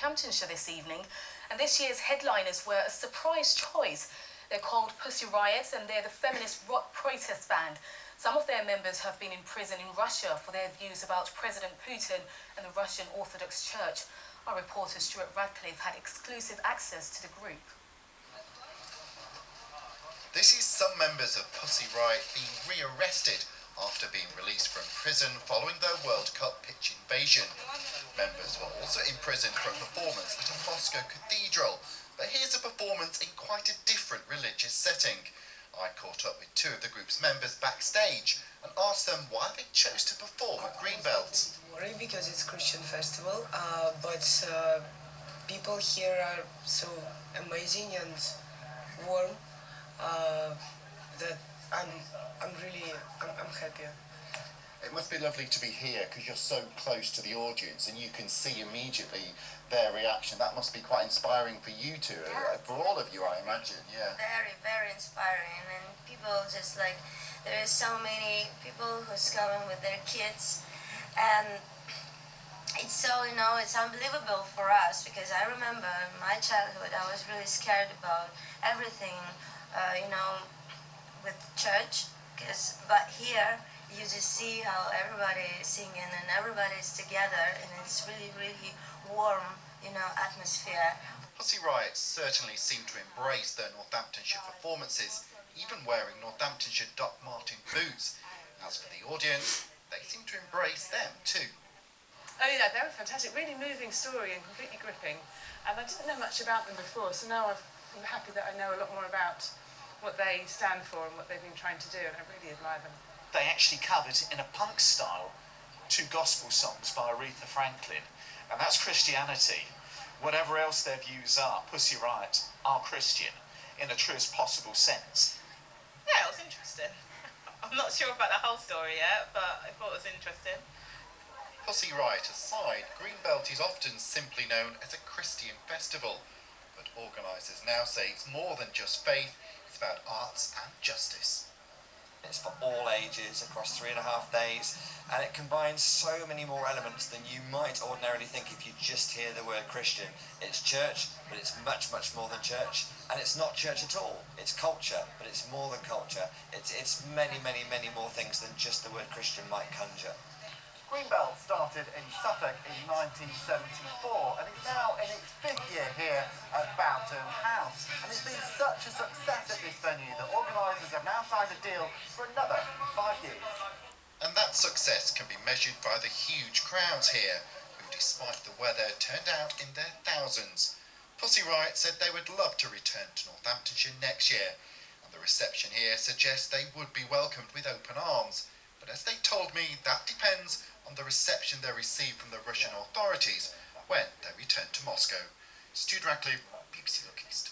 Northamptonshire this evening, and this year's headliners were a surprise choice. They're called Pussy Riot, and they're the feminist rock protest band. Some of their members have been in prison in Russia for their views about President Putin and the Russian Orthodox Church. Our reporter Stuart Radcliffe had exclusive access to the group. This is some members of Pussy Riot being re-arrested after being released from prison following their World Cup pitch invasion. Members were also imprisoned for a performance at a Moscow cathedral, but here's a performance in quite a different religious setting. I caught up with two of the group's members backstage and asked them why they chose to perform at Greenbelt. Because it's Christian festival, but people here are so amazing and warm that I'm happy. It must be lovely to be here because you're so close to the audience and you can see immediately their reaction. That must be quite inspiring for you two, for all of you, I imagine. Yeah. Very, very inspiring, and people just like, there is so many people who's coming with their kids, and it's so, it's unbelievable for us, because I remember in my childhood I was really scared about everything, with church, but here you just see how everybody is singing and everybody's together, and it's really, really warm, atmosphere. Pussy Riot certainly seem to embrace their Northamptonshire performances, even wearing Northamptonshire Doc Martin boots. As for the audience, they seem to embrace them too. Oh yeah, they were fantastic, really moving story and completely gripping. And I didn't know much about them before, so now I'm happy that I know a lot more about what they stand for and what they've been trying to do, and I really admire them. They actually covered, in a punk style, 2 gospel songs by Aretha Franklin, and that's Christianity. Whatever else their views are, Pussy Riot are Christian, in the truest possible sense. Yeah, it was interesting. I'm not sure about the whole story yet, but I thought it was interesting. Pussy Riot aside, Greenbelt is often simply known as a Christian festival, but organisers now say it's more than just faith, it's about arts and justice. It's for all ages, across 3.5 days, and it combines so many more elements than you might ordinarily think if you just hear the word Christian. It's church, but it's much, much more than church, and it's not church at all. It's culture, but it's more than culture. It's many, many, many more things than just the word Christian might conjure. Greenbelt started in Suffolk in 1974 and is now in its 5th year here at Boughton House. And it's been such a success at this venue that organisers have now signed a deal for another 5 years. And that success can be measured by the huge crowds here, who despite the weather turned out in their thousands. Pussy Riot said they would love to return to Northamptonshire next year, and the reception here suggests they would be welcomed with open arms. But as they told me, that depends on the reception they receive from the Russian authorities when they return to Moscow. Stuart Radcliffe, BBC Looking East.